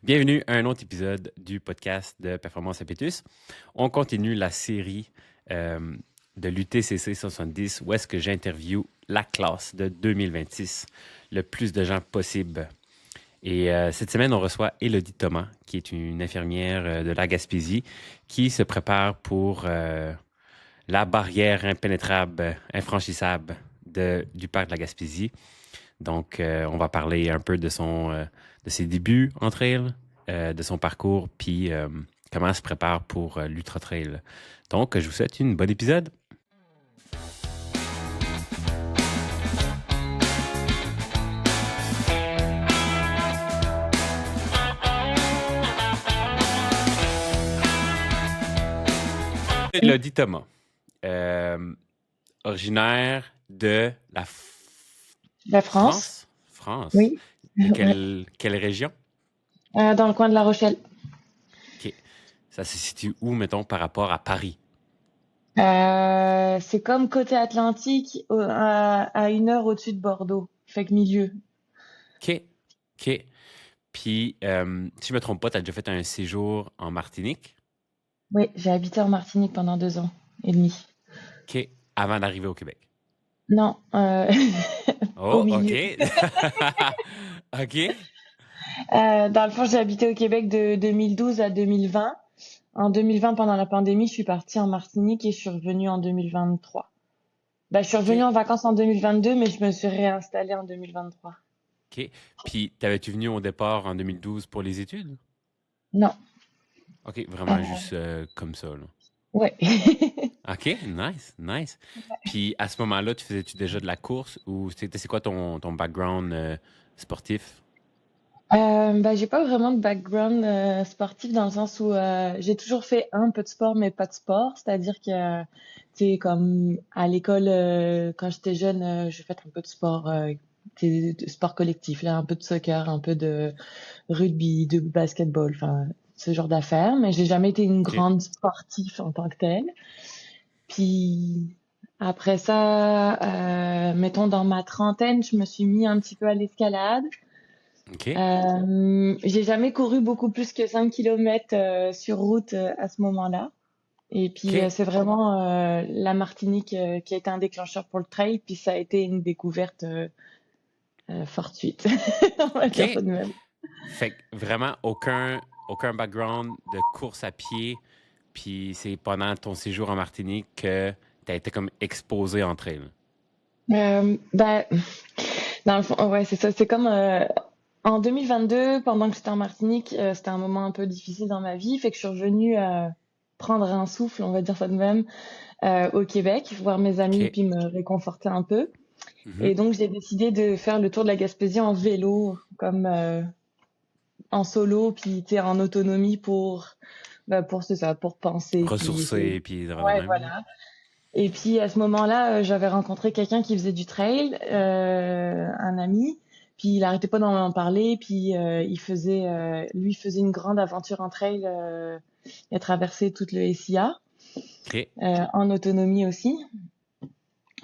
Bienvenue à un autre épisode du podcast de Performance Impetus. On continue la série euh, de l'UTCC 70 où est-ce que j'interviewe la classe de 2026, le plus de gens possible. Et cette semaine, on reçoit Élodie Thomas, qui est une infirmière de la Gaspésie, qui se prépare pour la barrière impénétrable, infranchissable du parc de la Gaspésie. Donc, on va parler un peu de ses débuts en trail, de son parcours, puis comment elle se prépare pour l'Ultra Trail. Donc, je vous souhaite une bonne épisode. Elodie Thomas, euh, originaire de La France, France. France. oui. De Ouais. quelle région? Dans le coin de La Rochelle. OK. Ça se situe où, mettons, par rapport à Paris? C'est comme côté Atlantique, à 1 heure au-dessus de Bordeaux. Fait que milieu. OK. OK. Puis, si je me trompe pas, tu as déjà fait un séjour en Martinique? Oui, j'ai habité en Martinique pendant 2 ans et demi. OK. Avant d'arriver au Québec. Non, au Oh, milieu. OK. OK. Dans le fond, j'ai habité au Québec de 2012 à 2020. En 2020, pendant la pandémie, je suis partie en Martinique et je suis revenue en 2023. Bah, je suis revenue OK. en vacances en 2022, mais je me suis réinstallée en 2023. OK. Puis, t'avais-tu venu au départ en 2012 pour les études? Non. OK. Vraiment Euh, juste comme ça, là. ouais. OK. Nice. Nice. Puis, à ce moment-là, tu faisais-tu déjà de la course ou c'est quoi ton background sportif? Bah, j'ai pas vraiment de background sportif dans le sens où j'ai toujours fait un peu de sport mais pas de sport, c'est-à-dire que tu sais comme à l'école quand j'étais jeune, j'ai fait un peu de sport tu sais, de sport collectif là, un peu de soccer, un peu de rugby, de basketball, enfin ce genre d'affaires, mais j'ai jamais été une OK. grande sportive en tant que telle. Puis après ça, mettons dans ma trentaine, je me suis mis un petit peu à l'escalade. OK. J'ai jamais couru beaucoup plus que 5 kilomètres sur route à ce moment-là. Et puis OK. c'est vraiment la Martinique qui a été un déclencheur pour le trail. Puis ça a été une découverte fortuite, on va dire ça OK. de même. Fait que vraiment aucun background de course à pied. Puis, c'est pendant ton séjour en Martinique que tu as été comme exposé entre elles. Bah, dans le fond, ouais, c'est ça. C'est comme en 2022, pendant que j'étais en Martinique, c'était un moment un peu difficile dans ma vie. Fait que je suis revenue prendre un souffle, on va dire ça de même, au Québec, voir mes amis OK. puis me réconforter un peu. Mhm. Et donc, j'ai décidé de faire le tour de la Gaspésie en vélo, comme en solo, puis tu sais, en autonomie pour c'est ça, pour penser, puis Ressourcé, puis de ouais, même, là. voilà. Et puis à ce moment-là, j'avais rencontré quelqu'un qui faisait du trail, un ami, puis il arrêtait pas d'en parler, puis lui faisait une grande aventure en trail, il a traversé toute le SIA, OK. en autonomie aussi.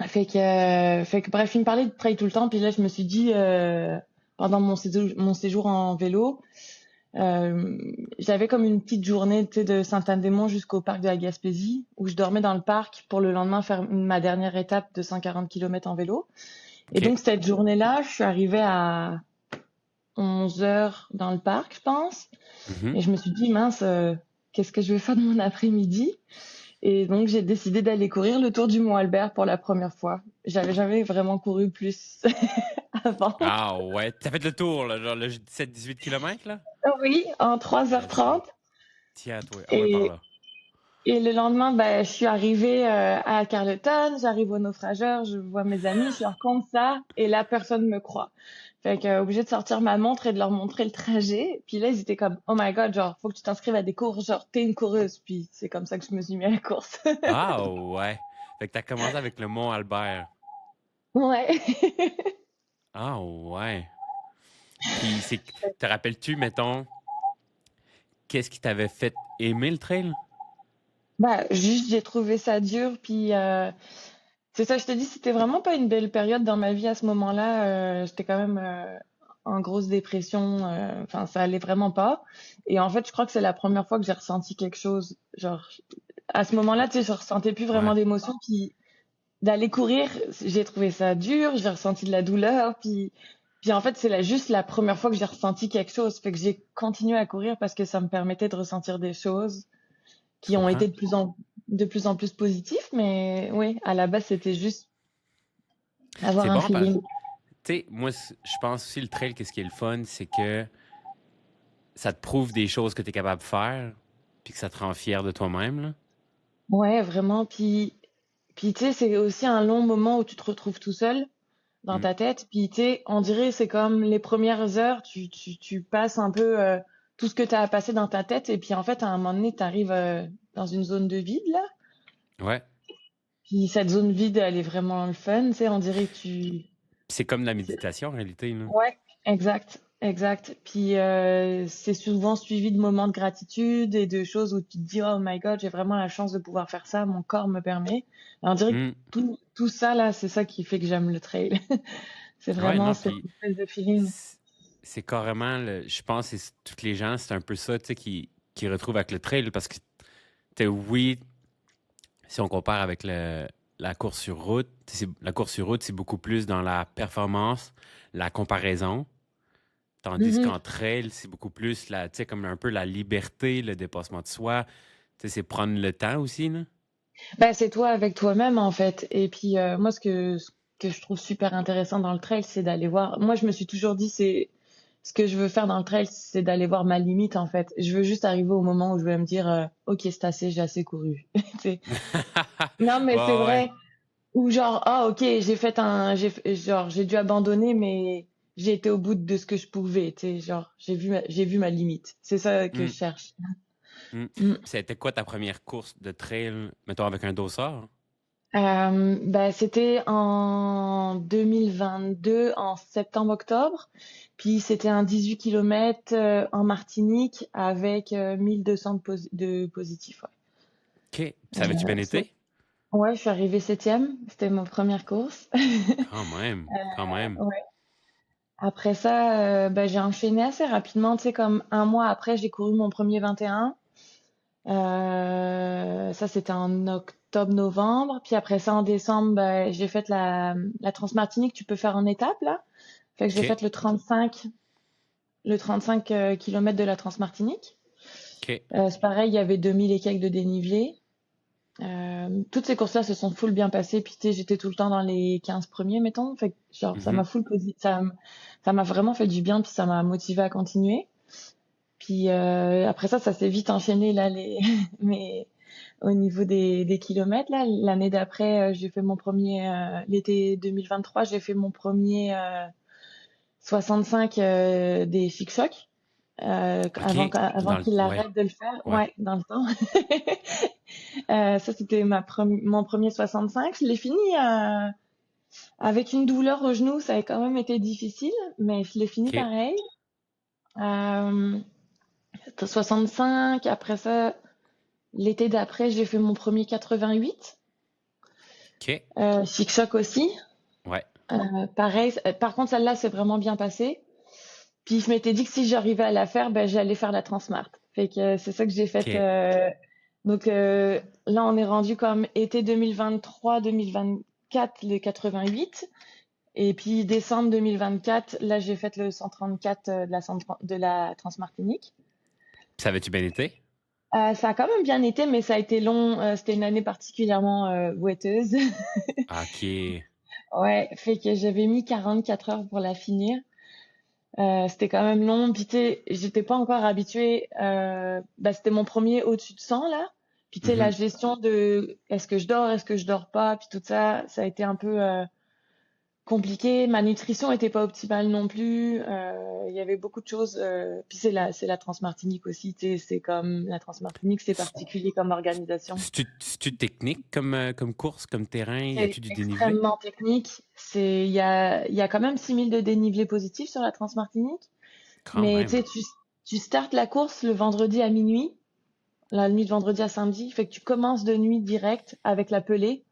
Fait que bref, il me parlait de trail tout le temps, puis là je me suis dit pendant mon séjour en vélo, euh, j'avais comme une petite journée, tu sais, de Saint-Anne-des-Monts jusqu'au parc de la Gaspésie, où je dormais dans le parc pour le lendemain faire ma dernière étape de 140 kilomètres en vélo. Et OK. donc cette journée-là, je suis arrivée à 11 heures dans le parc, je pense, Mhm. et je me suis dit mince, qu'est-ce que je vais faire de mon après-midi? Et donc, j'ai décidé d'aller courir le tour du Mont Albert pour la première fois. J'avais jamais vraiment couru plus avant. Ah ouais. T'as fait le tour, là, genre le 17-18 km, là? Oui, en trois heures Let's go. trente. Tiens, toi. Ah ouais, par Et, là. et le lendemain, bah, je suis arrivée à Carleton, j'arrive au naufrageur, je vois mes amis, je leur compte ça, et là, personne me croit. Fait que, obligée de sortir ma montre et de leur montrer le trajet. Puis là, ils étaient comme, oh my god, genre, faut que tu t'inscrives à des cours, genre, t'es une coureuse. Puis c'est comme ça que je me suis mis à la course. Ah ouais. Fait que t'as commencé avec le Mont Albert. Ouais. Ah ouais. Puis, te rappelles-tu, mettons, qu'est-ce qui t'avait fait aimer le trail? Bah, juste, j'ai trouvé ça dur, puis c'est ça, je te dis, c'était vraiment pas une belle période dans ma vie à ce moment-là. J'étais quand même en grosse dépression. Enfin, ça allait vraiment pas. Et en fait, je crois que c'est la première fois que j'ai ressenti quelque chose. Genre, à ce moment-là, tu sais, je ressentais plus Ouais. vraiment d'émotion. Puis d'aller courir, j'ai trouvé ça dur. J'ai ressenti de la douleur. Puis en fait, juste la première fois que j'ai ressenti quelque chose. Fait que j'ai continué à courir parce que ça me permettait de ressentir des choses Je qui ont comprends. été de plus en plus positifs. Mais oui, à la base, c'était juste avoir C'est un bon, feeling. tu sais, moi, je pense aussi le trail, qu'est-ce qui est le fun, c'est que ça te prouve des choses que tu es capable de faire, puis que ça te rend fier de toi-même, là. Ouais, vraiment. Puis tu sais, c'est aussi un long moment où tu te retrouves tout seul dans Mm. ta tête. Puis tu sais, on dirait c'est comme les premières heures, tu passes un peu tout ce que tu as à passer dans ta tête. Et puis en fait, à un moment donné, tu arrives dans une zone de vide là. Ouais. Puis cette zone vide, elle est vraiment le fun. Tu sais, on dirait que tu... Puis c'est comme la c'est- méditation, en réalité, là. Ouais, exact, exact. Puis c'est souvent suivi de moments de gratitude et de choses où tu te dis, oh my God, j'ai vraiment la chance de pouvoir faire ça, mon corps me permet. Et on dirait que Mm. tout ça là, c'est ça qui fait que j'aime le trail. C'est Ouais, vraiment non, cette puis espèce de feeling. c'est c'est carrément, je pense que tous les gens, c'est un peu ça, tu sais, qui retrouvent avec le trail, parce que, tu sais, oui, si on compare avec la course sur route, la course sur route, c'est beaucoup plus dans la performance, la comparaison. Tandis Mhm. qu'en trail, c'est beaucoup plus tu sais, comme un peu la liberté, le dépassement de soi. Tu sais, c'est prendre le temps aussi, là. Bah, c'est toi avec toi-même en fait. Et puis moi, ce que je trouve super intéressant dans le trail, c'est d'aller voir. Moi, je me suis toujours dit, c'est ce que je veux faire dans le trail, c'est d'aller voir ma limite en fait. Je veux juste arriver au moment où je vais me dire, ok, c'est assez, j'ai assez couru. Tu sais. Non, mais c'est Ouais, ouais. vrai. Ou genre, ah ok, genre j'ai dû abandonner, mais j'ai été au bout de ce que je pouvais. Tu sais, genre j'ai vu ma limite. C'est ça que je Mm, cherche. mm. Mm. Puis c'était quoi ta première course de trail, mettons, avec un dossard? Bah, c'était en 2022, en septembre-octobre. Puis c'était un 18 km en Martinique avec 1200 de positifs. OK. Ouais. Ça avait-tu bien été? Ouais, je suis arrivée septième. C'était ma première course. Quand même, quand même. Ouais. Après ça, bah, j'ai enchaîné assez rapidement. Tu sais, comme un mois après, j'ai couru mon premier 21. Ça, c'était en octobre-novembre. Puis après ça, en décembre, bah, j'ai fait la Transmartinique. Tu peux faire en étapes, là. Fait que j'ai OK, fait le 35 km de la Transmartinique. OK. C'est pareil, il y avait 2000 et quelques de dénivelé. Toutes ces courses-là se sont full bien passées. Puis, tu sais, j'étais tout le temps dans les 15 premiers, mettons. Fait que, genre, Mhm. ça m'a vraiment fait du bien. Puis, ça m'a motivé à continuer. Puis, après ça s'est vite enchaîné, là, mais au niveau des kilomètres, là. L'année d'après, j'ai fait mon premier, l'été 2023, j'ai fait mon premier 65 des Chic Chocs. OK. Avant qu'il Ouais, arrête de le faire, ouais. ouais, dans le temps. Ça, c'était mon premier 65. Je l'ai fini avec une douleur au genou. Ça a quand même été difficile, mais je l'ai fini OK, pareil. Euh, 65. Après ça, l'été d'après, j'ai fait mon premier 88. OK. Chic Choc aussi. Ouais. Pareil. Par contre, celle-là, c'est vraiment bien passé. Puis je m'étais dit que si j'arrivais à la faire, ben, j'allais faire la Transmart. Fait que c'est ça que j'ai fait. OK. Donc là, on est rendu comme été 2023-2024, le 88. Et puis décembre 2024, là, j'ai fait le 134 de la Transmartinique. Ça avait-tu bien été? Ça a quand même bien été, mais ça a été long. C'était une année particulièrement boiteuse. OK. Ouais, fait que j'avais mis 44 heures pour la finir. C'était quand même long. Puis tu sais, j'étais pas encore habituée. Bah, c'était mon premier au-dessus de 100 là. Puis tu sais, la Mhm. gestion de est-ce que je dors pas, puis tout ça, ça a été un peu compliqué. Ma nutrition était pas optimale non plus. Il y avait beaucoup de choses. Puis c'est la Transmartinique aussi. Tu sais, c'est comme la Transmartinique, c'est particulier comme organisation. C'est-tu technique comme course, comme terrain? Y C'est a-tu du dénivelé? extrêmement technique. Il y a quand même 6000 de dénivelé positif sur la Transmartinique. Quand Mais tu même. sais, tu startes la course le vendredi à minuit, la nuit de vendredi à samedi. Fait que tu commences de nuit direct avec la pelée.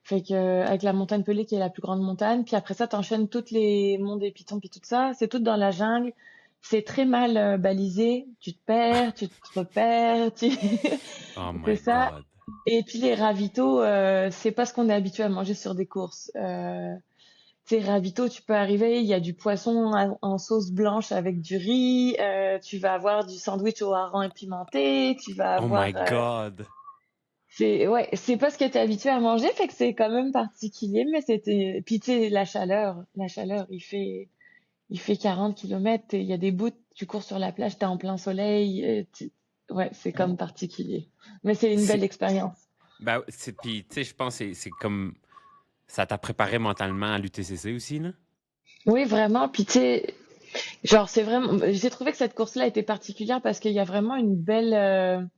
Fait que avec la montagne Pelée qui est la plus grande montagne, puis après ça t'enchaînes toutes les monts des Pitons puis tout ça, c'est tout dans la jungle. C'est très mal balisé, tu te perds, tu te repères, Oh c'est my ça. God. Et puis les ravitaux, c'est pas ce qu'on est habitué à manger sur des courses. Tu sais, ravito, tu peux arriver, il y a du poisson en sauce blanche avec du riz, tu vas avoir du sandwich au hareng pimenté, tu vas Oh my avoir, God. ouais, c'est pas ce que t'es habitué à manger, fait que c'est quand même particulier, mais c'était, puis tu sais, la chaleur, il fait 40 kilomètres, il y a des bouts, tu cours sur la plage, t'es en plein soleil, ouais, c'est comme particulier. Mais c'est une belle C'est, expérience. puis, tu sais, je pense que c'est comme, ça t'a préparé mentalement à l'UTCC aussi, là? Oui, vraiment, puis tu sais, genre, c'est vraiment, j'ai trouvé que cette course-là était particulière parce qu'il y a vraiment une belle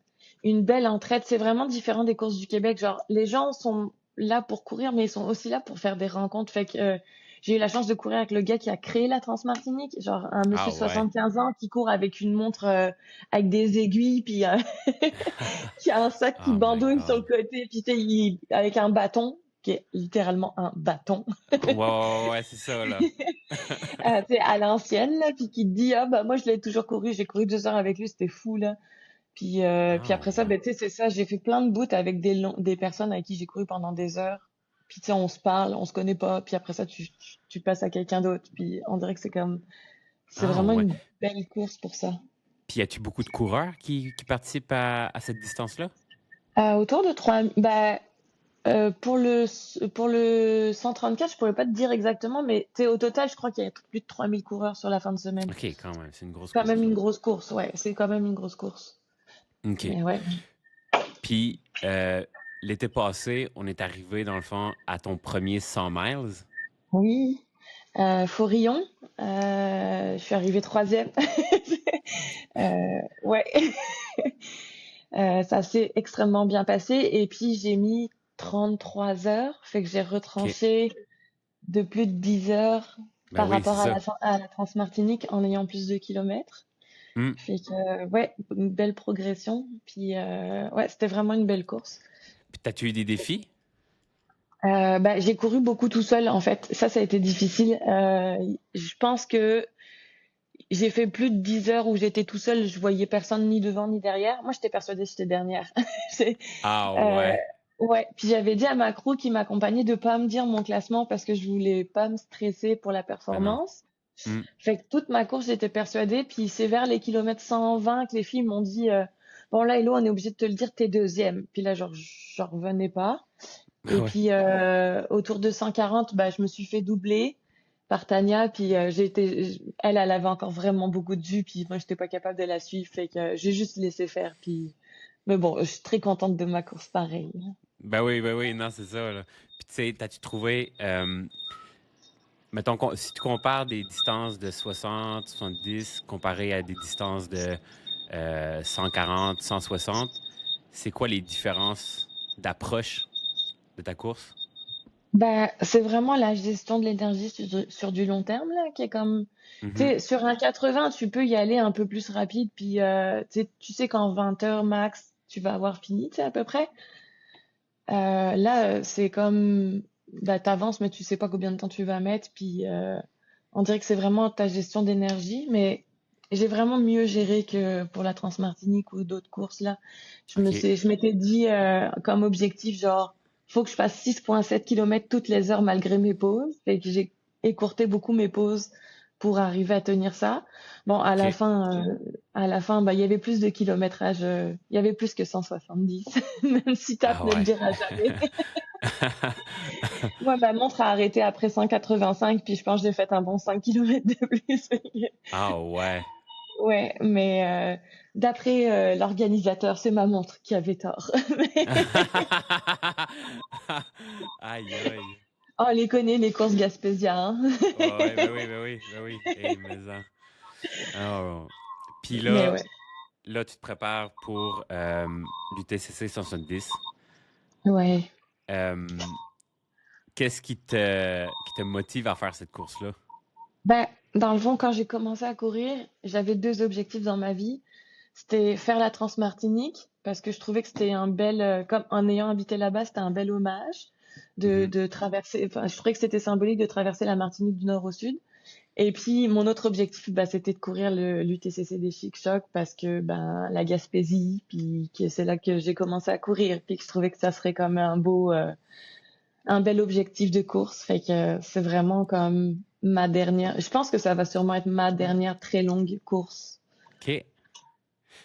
entraide. C'est vraiment différent des courses du Québec. Genre, les gens sont là pour courir, mais ils sont aussi là pour faire des rencontres. Fait que j'ai eu la chance de courir avec le gars qui a créé la Transmartinique, genre un monsieur Ah de ouais. 75 ans qui court avec une montre avec des aiguilles, puis qui a un sac qui Oh my bandouille sur le God. côté, puis tu sais, avec un bâton qui est littéralement un bâton. Ouais, ouais, ouais, ouais, c'est ça, là. Tu sais, à l'ancienne, là, puis qui te dit, ah, bah, moi, je l'ai toujours couru, j'ai couru 2 heures avec lui, c'était fou, là. Puis Ah après ça, ouais. ben, tu sais, c'est ça, j'ai fait plein de bouts avec des personnes avec qui j'ai couru pendant des heures. Puis, tu sais, on se parle, on se connaît pas, puis après ça, tu passes à quelqu'un d'autre. Puis, on dirait que c'est Ah vraiment ouais. une belle course pour ça. Puis, as-tu beaucoup de coureurs qui participent à cette distance-là? Autour de 3, bah, pour le 134, je pourrais pas te dire exactement, mais tu sais, au total, je crois qu'il y a plus de 3000 coureurs sur la fin de semaine. OK, quand même, c'est une grosse Quand même course, là. une grosse course, ouais, c'est quand même une grosse course. OK. Mais ouais. Puis, l'été passé, on est arrivé, dans le fond, à ton premier 100 miles. Oui. Forillon, je suis arrivée troisième. Ouais. Ça s'est extrêmement bien passé. Et puis, j'ai mis 33 heures, fait que j'ai OK. retranché de plus de 10 heures Ben par oui, c'est rapport ça. à la Transmartinique en ayant plus de kilomètres. Hmm. Fait que, ouais, une belle progression. Puis, ouais, c'était vraiment une belle course. Puis, t'as-tu eu des défis? Bah, j'ai couru beaucoup tout seul, en fait. Ça a été difficile. Je pense que j'ai fait plus de 10 heures où j'étais tout seul, je voyais personne ni devant ni derrière. Moi, j'étais persuadée que j'étais dernière. C'est- Ah euh, ouais. ouais. Puis j'avais dit à ma crew qui m'accompagnait de pas me dire mon classement parce que je voulais pas me stresser pour la Ben non. performance. Hmm. Fait que toute ma course, j'étais persuadée. Puis c'est vers les kilomètres 120 que les filles m'ont dit bon là, Hello, on est obligé de te le dire, t'es deuxième. Puis là, genre, j'en revenais pas. Ben Et ouais. puis autour de 140, bah, je me suis fait doubler par Tania. Puis elle avait encore vraiment beaucoup de jus. Puis moi, j'étais pas capable de la suivre. Fait que j'ai juste laissé faire. Puis, mais bon, je suis très contente de ma course pareil. Ben oui, non, c'est ça, là. Puis, tu sais, t'as-tu trouvé, mettons, si tu compares des distances de 60, 70 comparées à des distances de 140, 160, c'est quoi les différences d'approche de ta course? Bah, c'est vraiment la gestion de l'énergie sur du long terme là, qui est comme, tu Mhm. sais, sur un 80, tu peux y aller un peu plus rapide. Puis tu sais qu'en 20 heures max, tu vas avoir fini, tu sais à peu près. Là, c'est comme, bah, t'avances, mais tu sais pas combien de temps tu vas mettre. Puis, on dirait que c'est vraiment ta gestion d'énergie, mais j'ai vraiment mieux géré que pour la Transmartinique ou d'autres courses là. OK. Je m'étais dit comme objectif, genre, faut que je fasse 6,7 kilomètres toutes les heures malgré mes pauses. Fait que j'ai écourté beaucoup mes pauses pour arriver à tenir ça. Bon, OK. à la fin, bah, il y avait plus de kilométrage, il y avait plus que 170, même si Tap Ah ne le ouais. dira jamais. Moi, ma montre a arrêté après 185, puis je pense que j'ai fait un bon 5 kilomètres de plus. Ah ouais. Ouais, mais d'après l'organisateur, c'est ma montre qui avait tort. Aïe, aïe. On les connaît, les courses Gaspésia, hein. Ouais, ben oui, ben oui, ben oui. Hey, mais ça. Oh. Puis Mais ouais, là, tu te prépares pour l'UTCC 170. ouais. Euh, qu'est-ce qui te motive à faire cette course-là? Ben, dans le fond, quand j'ai commencé à courir, j'avais deux objectifs dans ma vie. C'était faire la Transmartinique, parce que je trouvais que c'était comme en ayant habité là-bas, c'était un bel hommage. Mhm. de traverser, enfin, je trouvais que c'était symbolique de traverser la Martinique du nord au sud. Et puis, mon autre objectif, bah, c'était de courir l'UTCC des Chic-Chocs parce que, ben, la Gaspésie, puis que c'est là que j'ai commencé à courir, puis que je trouvais que ça serait comme un bel objectif de course. Fait que c'est vraiment comme ma dernière, je pense que ça va sûrement être ma dernière très longue course. OK.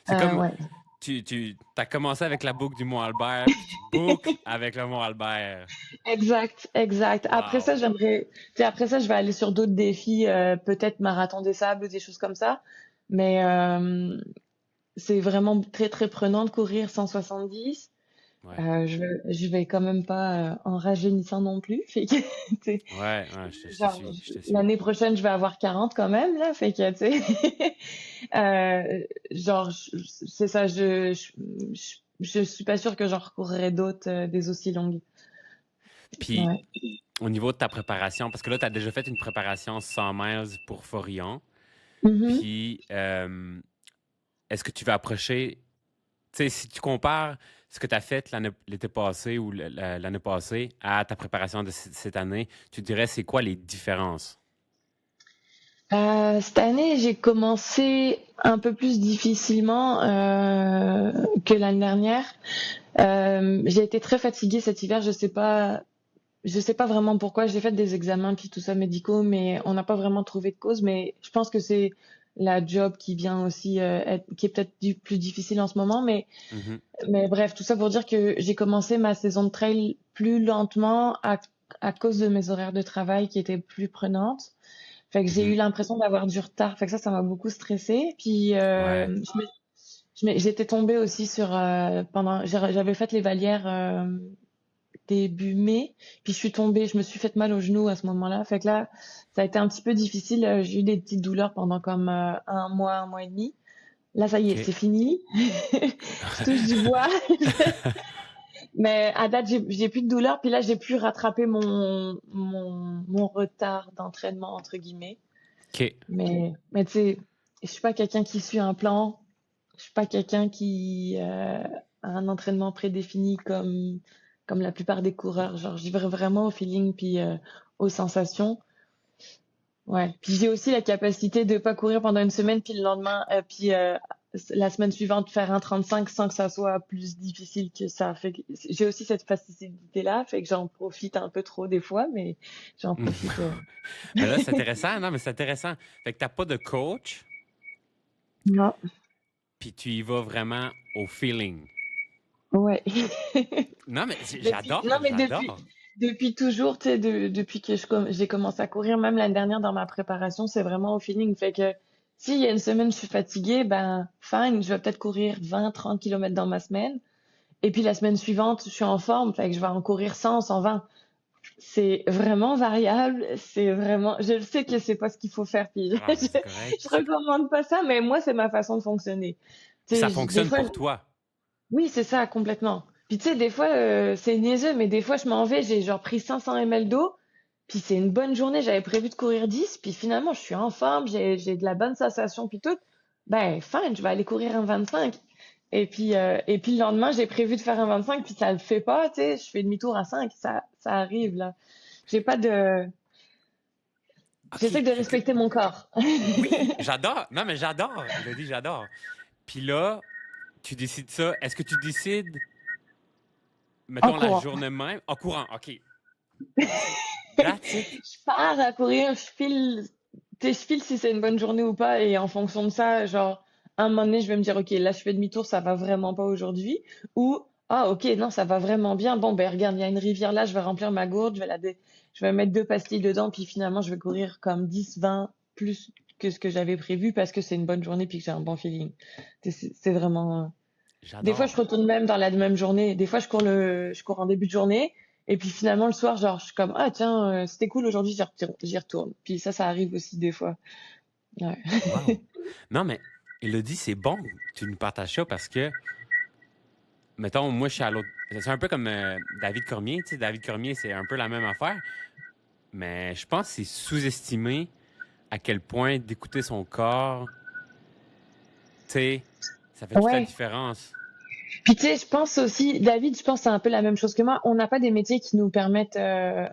C'est comme, Ouais. tu as commencé avec la boucle du Mont-Albert, puis tu boucles avec le Mont-Albert. Exact, exact. Après ça, Wow. après ça, je vais aller sur d'autres défis, peut-être marathon des sables ou des choses comme ça. Mais c'est vraiment très très prenant de courir 170. Ouais. Je vais quand même pas en rajeunissant non plus. Fait que, tu sais, Ouais, ouais, je te genre, suis, je te suis. l'année prochaine, je vais avoir 40 quand même, là. Fait que, tu sais, genre, c'est ça, je suis pas sûre que j'en recourrai d'autres, des aussi longues. Puis, Ouais. au niveau de ta préparation, parce que là, tu as déjà fait une préparation 100 miles pour Forillon. Mhm. Puis, est-ce que tu vas approcher, tu sais, si tu compares ce que tu as fait l'été passé ou l'année passée à ta préparation de cette année, tu dirais c'est quoi les différences? Cette année, j'ai commencé un peu plus difficilement que l'année dernière. J'ai été très fatiguée cet hiver. Je sais pas vraiment pourquoi. J'ai fait des examens puis tout ça médicaux, mais on n'a pas vraiment trouvé de cause. Mais je pense que c'est la job qui vient aussi qui est peut-être plus difficile en ce moment. Mhm. Mais bref, tout ça pour dire que j'ai commencé ma saison de trail plus lentement à cause de mes horaires de travail qui étaient plus prenantes. Fait que j'ai eu Mhm. l'impression d'avoir du retard. Fait que ça m'a beaucoup stressée. Puis Ouais. j'étais tombée aussi sur j'avais fait les Valières début mai, puis je suis tombée, je me suis fait mal au genou à ce moment-là. Fait que là, ça a été un petit peu difficile. J'ai eu des petites douleurs pendant comme un mois et demi. Là, ça y est, OK. c'est fini. Je touche du bois. Mais à date, j'ai plus de douleurs. Puis là, j'ai pu rattraper mon retard d'entraînement entre guillemets. OK. Mais tu sais, je suis pas quelqu'un qui suit un plan. Je suis pas quelqu'un qui a un entraînement prédéfini comme la plupart des coureurs. Genre, j'y vais vraiment au feeling puis aux sensations. Ouais. Puis j'ai aussi la capacité de pas courir pendant une semaine puis le lendemain puis la semaine suivante faire un 35 sans que ça soit plus difficile que ça. Fait que j'ai aussi cette facilité-là, fait que j'en profite un peu trop des fois, mais j'en profite. Mais là, c'est intéressant. Non, mais c'est intéressant. Fait que t'as pas de coach, Non. puis tu y vas vraiment au feeling. Ouais. Non, mais Non, j'adore, mais j'adore. depuis toujours, tu sais, depuis que j'ai commencé à courir, même l'année dernière dans ma préparation, c'est vraiment au feeling. Fait que s'il y a une semaine, je suis fatiguée, ben, fine, je vais peut-être courir 20, 30 kilomètres dans ma semaine. Et puis la semaine suivante, je suis en forme, fait que je vais en courir 100, 120. C'est vraiment variable. C'est vraiment, je le sais que c'est pas ce qu'il faut faire. Puis Ah, mais c'est correct. je recommande pas ça, mais moi, c'est ma façon de fonctionner. Tu Puis ça sais, des fonctionne fois, pour toi. oui, c'est ça, complètement. Puis tu sais, des fois, c'est niaiseux, mais des fois, je m'en vais, j'ai genre pris 500 ml d'eau, puis c'est une bonne journée, j'avais prévu de courir 10, puis finalement, je suis en forme, j'ai de la bonne sensation, puis tout. Ben, fine, je vais aller courir un 25. Et puis le lendemain, j'ai prévu de faire un 25, puis ça le fait pas, tu sais, je fais demi-tour à 5, ça arrive, là. J'ai pas de... OK. J'essaie de Fait que, respecter mon corps. oui, j'adore. Non, mais j'adore. Elodie, j'adore. Puis là, tu décides ça. Est-ce que tu décides, En mettons, la courant. journée même, en courant? OK. That's it. That's it. Je pars à courir, je file si c'est une bonne journée ou pas, et en fonction de ça, genre, à un moment donné, je vais me dire, ok, là, je fais demi-tour, ça va vraiment pas aujourd'hui, ou, ah, ok, non, ça va vraiment bien, bon, ben, regarde, il y a une rivière là, je vais remplir ma gourde, je vais mettre 2 pastilles dedans, puis finalement, je vais courir comme 10, 20, plus que ce que j'avais prévu, parce que c'est une bonne journée, puis que j'ai un bon feeling. C'est vraiment, des fois, je J'adore. retourne même dans la même journée. Des fois, je cours en début de journée. Et puis finalement, le soir, genre, je suis comme, ah tiens, c'était cool aujourd'hui, j'y retourne. Puis ça arrive aussi des fois. Ouais. Wow. Non, mais Elodie, c'est bon que tu nous partages ça parce que, mettons, moi, je suis à l'autre. C'est un peu comme David Cormier. Tu sais, David Cormier, c'est un peu la même affaire. Mais je pense que c'est sous-estimé à quel point d'écouter son corps, tu sais, ça fait toute la Ouais, différence. Puis tu sais, je pense aussi, David, je pense que c'est un peu la même chose que moi. On n'a pas des métiers qui nous permettent.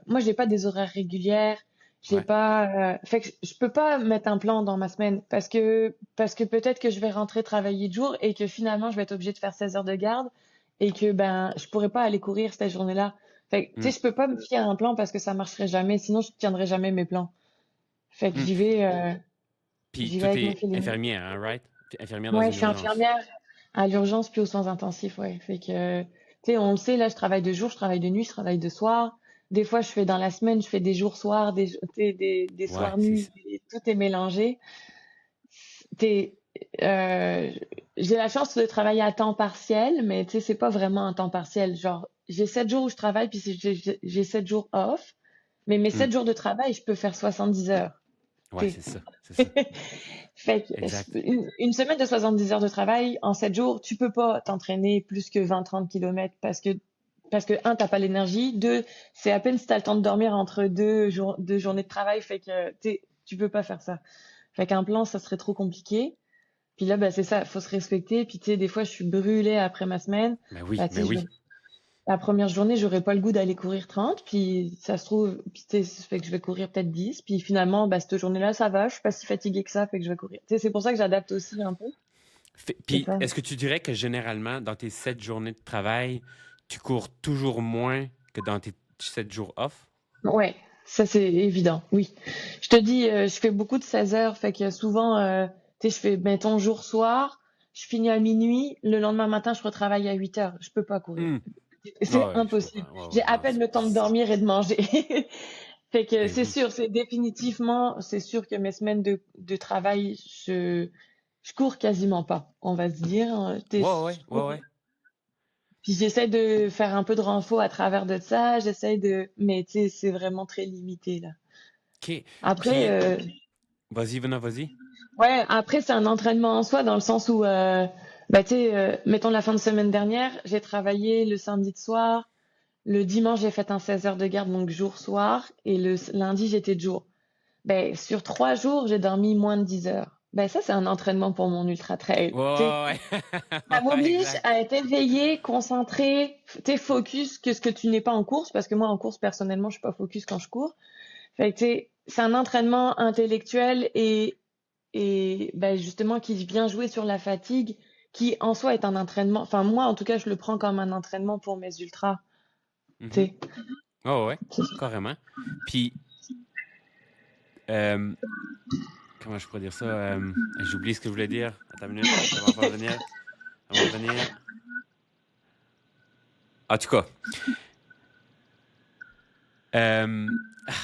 Moi, j'ai pas des horaires régulières. J'ai Ouais. pas. Fait que je peux pas mettre un plan dans ma semaine parce que peut-être que je vais rentrer travailler de jour et que finalement je vais être obligée de faire 16 heures de garde et que ben je pourrais pas aller courir cette journée-là. Fait que tu Hmm. sais, je peux pas me fier à un plan parce que ça marcherait jamais. Sinon, je tiendrais jamais mes plans. Fait que Hmm. Puis j'y vais toi, avec mon t'es feeling. infirmière, hein, right? T'es infirmière dans Ouais, une je suis urgence. infirmière à l'urgence puis aux soins intensifs, ouais. Fait que, tu sais, on le sait, là, je travaille de jour, je travaille de nuit, je travaille de soir. Des fois, je fais dans la semaine, je fais des jours soirs, tu sais, des Ouais, soirs c'est nuits, ça. tout est mélangé. T'es, euh, j'ai la chance de travailler à temps partiel, mais tu sais, c'est pas vraiment un temps partiel. Genre, j'ai 7 jours où je travaille, puis j'ai 7 jours off. Mais mes Hmm. 7 jours de travail, je peux faire 70 heures. Ouais, Tu c'est ça. C'est ça. Fait que Exact. une semaine de 70 heures de travail en 7 jours, tu peux pas t'entraîner plus que 20-30 kilomètres parce que un, t'as pas l'énergie, deux, c'est à peine si t'as le temps de dormir entre deux journées de travail, fait que tu peux pas faire ça. Fait qu'un plan, ça serait trop compliqué. Puis là, bah, c'est ça, faut se respecter. Puis tu sais, des fois, je suis brûlée après ma semaine. Mais oui, Bah, tu mais sais, oui. la première journée, j'aurais pas le goût d'aller courir 30, puis ça se trouve, puis tu sais, ça fait que je vais courir peut-être 10, puis finalement, bah, cette journée-là, ça va, je suis pas si fatiguée que ça, fait que je vais courir. Tu sais, c'est pour ça que j'adapte aussi un peu. C'est Puis, ça. est-ce que tu dirais que généralement, dans tes 7 journées de travail, tu cours toujours moins que dans tes 7 jours off? Ouais, ça c'est évident, oui. Je te dis, je fais beaucoup de 16 heures, fait que souvent, tu sais, je fais, mettons, jour-soir, je finis à minuit, le lendemain matin, je retravaille à 8 heures. Je peux pas courir. Hmm. C'est Ouais, ouais, je impossible. comprends. Ouais, J'ai ouais, à non, peine le temps de dormir et de manger. Fait que ben c'est oui. sûr, c'est sûr que mes semaines de travail, je cours quasiment pas, on va se dire. Ouais, Je ouais, ouais, cours. ouais. Puis j'essaie de faire un peu de renfort à travers de ça, mais tu sais, c'est vraiment très limité là. OK. Après, Puis, vas-y, Vanna, vas-y. ouais, après c'est un entraînement en soi dans le sens où, bah tu sais, mettons la fin de semaine dernière, j'ai travaillé le samedi de soir, le dimanche j'ai fait un 16 heures de garde donc jour soir et le lundi j'étais de jour. Ben, sur 3 jours, j'ai dormi moins de 10 heures. Ben, ça, c'est un entraînement pour mon ultra trail. Ouais, Tu sais, ouais, ouais. ça Ouais, m'oblige exact. à être éveillé, concentré, tu sais, focus, que ce que tu n'es pas en course, parce que moi, en course, personnellement, je suis pas focus quand je cours. Fait que, tu sais, c'est un entraînement intellectuel et ben, justement, qui vient jouer sur la fatigue, qui, en soi, est un entraînement. Enfin, moi, en tout cas, je le prends comme un entraînement pour mes ultras, tu Mhm. sais. Ouais, ouais, carrément. Puis, euh, comment je pourrais dire ça? J'ai oublié ce que je voulais dire. Attends une minute, ça va me revenir. Ça va me revenir. En tout cas,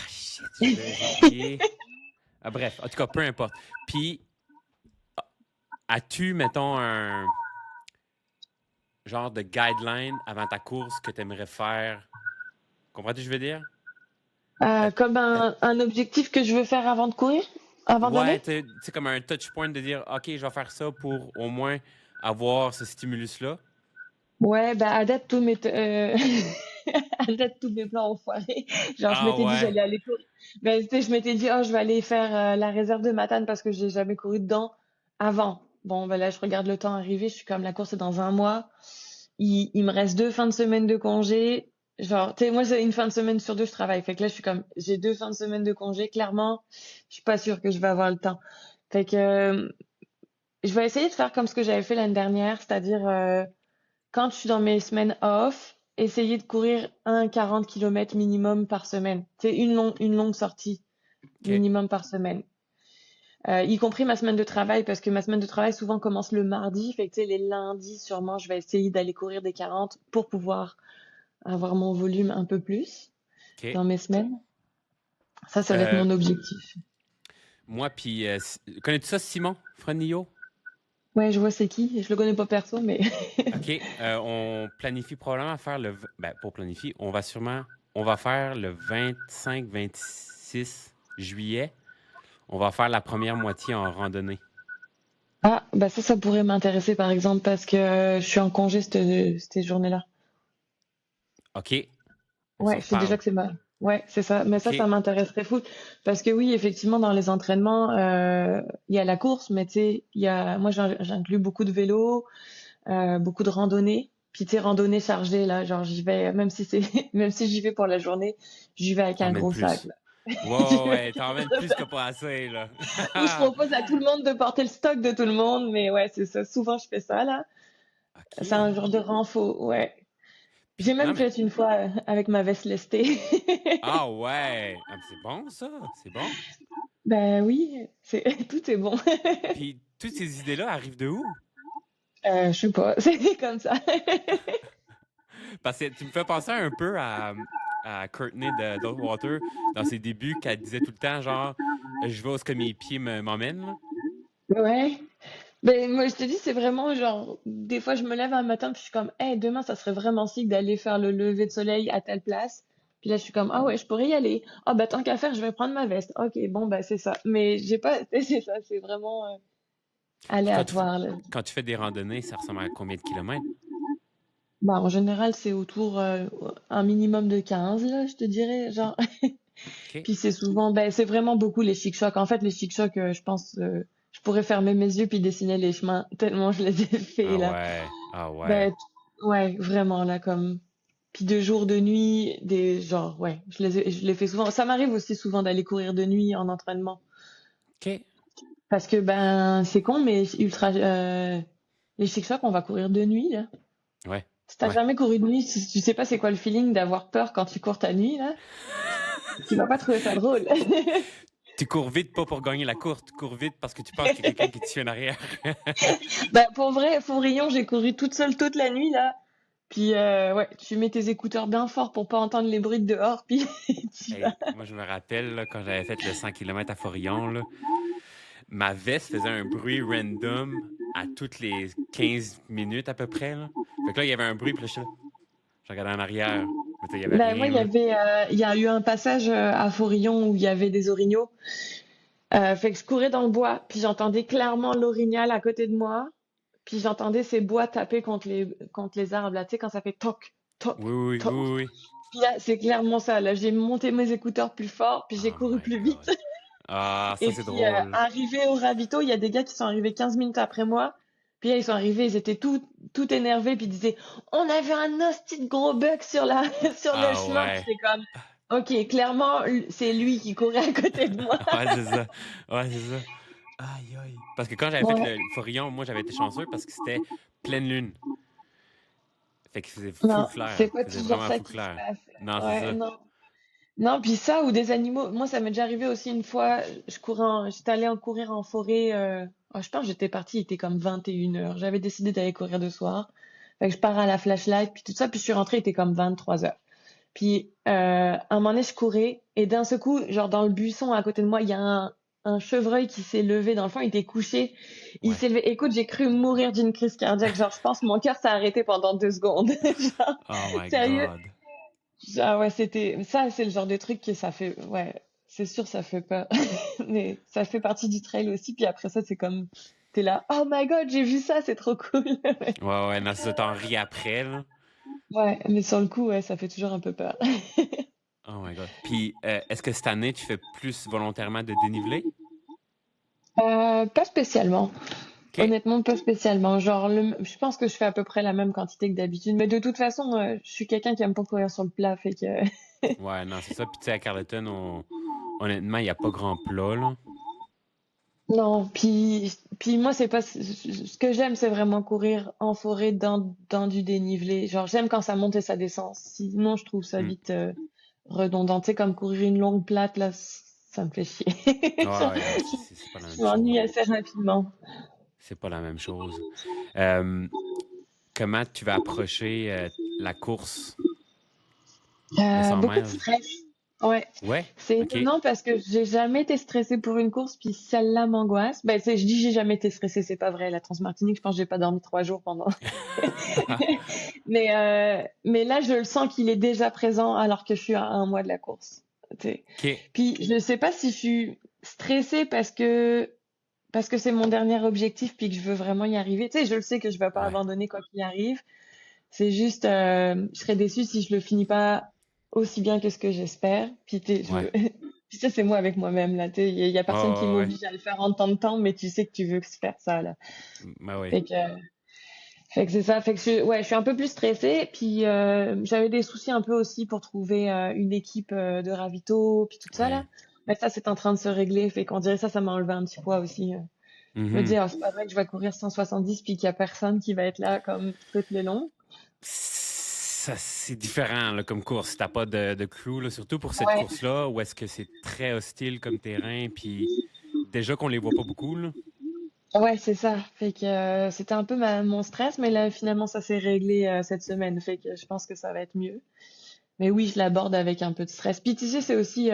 shit, j'ai oublié. Ah, bref, en tout cas, peu importe. Puis, as-tu, mettons, un genre de guideline avant ta course que tu aimerais faire? Comprends-tu ce que je veux dire? Euh, Comme euh, un objectif que je veux faire avant de courir, avant ouais, d'aller? tu sais, comme un touch point de dire, OK, je vais faire ça pour au moins avoir ce stimulus-là. Ouais, bah à date, tous mes plans ont foiré. Genre, je Ah m'étais dit ouais. j'allais aller courir. Ben, tu sais, je m'étais dit, oh, je vais aller faire la réserve de Matane parce que j'ai jamais couru dedans avant. Bon, ben là, je regarde le temps arriver. Je suis comme la course est dans un mois. Il me reste 2 fins de semaine de congé. Genre, tu sais, moi, c'est une fin de semaine sur deux, je travaille. Fait que là, je suis comme, j'ai 2 fins de semaine de congé. Clairement, je suis pas sûre que je vais avoir le temps. Fait que je vais essayer de faire comme ce que j'avais fait l'année dernière, c'est-à-dire quand je suis dans mes semaines off, essayer de courir un 40 kilomètres minimum par semaine. C'est une longue sortie OK. minimum par semaine. Y compris ma semaine de travail, parce que ma semaine de travail souvent commence le mardi. Fait que tu sais, les lundis, sûrement, je vais essayer d'aller courir des 40 pour pouvoir avoir mon volume un peu plus OK. dans mes semaines. Ça va être Euh, mon objectif. moi, puis, connais-tu ça, Simon Frenillo? Ouais, je vois c'est qui. Je le connais pas perso, mais OK. On planifie probablement faire ben, pour planifier, on va faire le 25-26 juillet. On va faire la première moitié en randonnée. ah, bah ça pourrait m'intéresser par exemple parce que je suis en congé cette journée-là. OK. On se Ouais, je sais déjà reparle. que c'est ma. Ouais, c'est ça. Mais ça OK. m'intéresserait fou. Parce que oui, effectivement, dans les entraînements, il y a la course, mais tu sais, moi, j'inclus beaucoup de vélo, beaucoup de randonnée. Puis tu sais, randonnée chargée, là, genre j'y vais, même si c'est, même si j'y vais pour la journée, j'y vais avec un T'emmènes gros sac, plus. là. Ouais, ouais, t'emmènes plus que pas assez, là. Ou je propose à tout le monde de porter le stock de tout le monde, mais ouais, c'est ça. Souvent, je fais ça, là. C'est un OK. genre de renfort, ouais. J'ai Puis, non, même mais, fait une fois avec ma veste lestée. ah ouais. Ah, mais c'est bon, ça. C'est bon. Ben oui, c'est tout est bon. Puis, toutes ces idées-là arrivent de où? Je sais pas, c'est comme ça. Parce que tu me fais penser un peu à Courtney de Water dans ses débuts, qu'elle disait tout le temps, genre, je vais où ce que mes pieds m'emmènent, là. Ouais. Ben moi je te dis c'est vraiment genre des fois je me lève un matin puis je suis comme hey, demain ça serait vraiment sick d'aller faire le lever de soleil à telle place. Puis là je suis comme ah ouais, je pourrais y aller. Ah bah tant qu'à faire, je vais prendre ma veste. OK, bon bah c'est ça. Mais j'ai pas c'est ça, c'est vraiment Puis aléatoire là. quand tu fais des randonnées, ça ressemble à combien de kilomètres? Bah en général, c'est autour un minimum de 15 là, je te dirais genre. OK. Puis c'est souvent ben c'est vraiment beaucoup les chic-chocs. En fait, les chic-chocs je pense je pourrais fermer mes yeux puis dessiner les chemins tellement je les ai fait Ah là. ouais. Ah ouais. Ben, ouais, vraiment, là, comme. Puis de jour, de nuit, des genre, ouais, je les fais souvent. Ça m'arrive aussi souvent d'aller courir de nuit en entraînement. OK. Parce que, ben, c'est con, mais les chic-chocs, on va courir de nuit, là. Ouais. Si t'as Ouais. jamais couru de nuit, si tu sais pas c'est quoi le feeling d'avoir peur quand tu cours ta nuit, là, tu vas pas trouver ça drôle. Tu cours vite pas pour gagner la course, tu cours vite parce que tu penses qu'il y a quelqu'un qui te suit en arrière. Bah, pour vrai, Fondrillon, j'ai couru toute seule toute la nuit, là. Puis, ouais, tu mets tes écouteurs bien fort pour pas entendre les bruits de dehors, puis tu vas. Hey, moi, je me rappelle, là, quand j'avais fait le 100 km à Forillon, là, ma veste faisait un bruit random à toutes les 15 minutes à peu près. Là. Fait que là, il y avait un bruit, puis là, je regardais en arrière. Mais tu sais, il y avait Ben, moi, rien, là. il y a eu un passage à Forillon où il y avait des orignaux. Fait que je courais dans le bois, puis j'entendais clairement l'orignal à côté de moi, puis j'entendais ces bois taper contre les arbres, là, tu sais, quand ça fait toc, toc, Oui, oui, oui, toc. oui, oui. Puis là, c'est clairement ça, là, j'ai monté mes écouteurs plus fort, puis j'ai Oh couru my plus vite. God. Ah, ça, Et c'est puis, drôle. arrivé au ravito, il y a des gars qui sont arrivés 15 minutes après moi. Puis là, ils sont arrivés, ils étaient tout énervés, puis ils disaient, on avait un hostie de gros bug sur sur le Ah chemin. Puis ouais. j'étais comme, ok, clairement, c'est lui qui courait à côté de moi. Ouais, c'est ça. Ouais, c'est ça. Aïe, aïe. Parce que quand j'avais fait Ouais. le Forillon, moi, j'avais été chanceux parce que c'était pleine lune. Fait qu'il faisait full Non, clair. c'est pas Il faisait toujours vraiment ça full qui se clair. passe. Non, c'est Ouais, ça. non. Non, puis ça, ou des animaux. Moi, ça m'est déjà arrivé aussi une fois, j'étais allée en courir en forêt, oh, je pense que j'étais partie, il était comme 21 heures. J'avais décidé d'aller courir de soir. Fait que je pars à la flashlight, puis tout ça, puis je suis rentrée, il était comme 23 heures. Puis, un moment donné, je courais, et d'un seul coup, genre dans le buisson à côté de moi, il y a un chevreuil qui s'est levé dans le fond, il était couché, il Ouais. s'est levé. Écoute, j'ai cru mourir d'une crise cardiaque, genre, je pense que mon cœur s'est arrêté pendant 2 secondes. Genre, Oh my sérieux. God. Ah ouais, ça, c'est le genre de truc que ça fait, ouais, c'est sûr, ça fait peur. Mais ça fait partie du trail aussi, puis après ça, c'est comme, t'es là, oh my god, j'ai vu ça, c'est trop cool. Ouais, ouais, non, c'est ça, t'en ris après, là. Ouais, mais sur le coup, ouais, ça fait toujours un peu peur. Oh my God. Puis, est-ce que cette année, tu fais plus volontairement de dénivelé? Pas spécialement. OK. Honnêtement, pas spécialement. Genre, je pense que je fais à peu près la même quantité que d'habitude. Mais de toute façon, je suis quelqu'un qui aime pas courir sur le plat, fait que Ouais, non, c'est ça. Puis, tu sais, à Carleton, honnêtement, il n'y a pas grand plat, là. non. Puis moi, c'est pas ce que j'aime, c'est vraiment courir en forêt dans du dénivelé. Genre, j'aime quand ça monte et ça descend. Sinon, je trouve ça Hmm. vite redondant. Tu sais, comme courir une longue plate là, ça me fait chier. Ouais, ouais, non, c'est pas la Je même chose. m'ennuie assez rapidement. C'est pas la même chose. Euh, comment tu vas approcher la course de 100 Beaucoup de miles? stress. Ouais. Ouais? C'est OK. étonnant parce que j'ai jamais été stressée pour une course, puis celle-là m'angoisse. Ben, je dis j'ai jamais été stressée, c'est pas vrai. La Transmartinique, je pense que j'ai pas dormi 3 jours pendant. Mais là, je le sens qu'il est déjà présent alors que je suis à 1 mois de la course. Tu sais. OK. Puis je sais pas si je suis stressée parce que c'est mon dernier objectif puis que je veux vraiment y arriver. Tu sais, je le sais que je vais pas Ouais. abandonner quoi qu'il arrive. C'est juste, je serais déçue si je le finis pas aussi bien que ce que j'espère. Puis Ouais. puis ça c'est moi avec moi-même là. Tu sais, il y a Ouais, personne qui ouais, ouais. m'oblige à le faire en temps de temps, mais tu sais que tu veux faire ça là. Ben oui. Fait que Fait que c'est ça. Fait que ouais, je suis un peu plus stressée. Puis j'avais des soucis un peu aussi pour trouver une équipe de ravito, puis tout ça là. Ouais. Mais ça, c'est en train de se régler. Fait qu'on dirait ça m'a enlevé un petit poids aussi. Je me dis, Mhm. ah, c'est pas vrai que je vais courir 170 puis qu'il y a personne qui va être là comme tout le long. Ça, c'est différent là, comme course. T'as pas de crew, là, surtout pour cette Ouais, course-là, où est-ce que c'est très hostile comme terrain, puis déjà qu'on les voit pas beaucoup, là. ouais, c'est ça. Fait que c'était un peu mon stress, mais là finalement ça s'est réglé cette semaine. Fait que je pense que ça va être mieux. Mais oui, je l'aborde avec un peu de stress. Puis tu sais, c'est aussi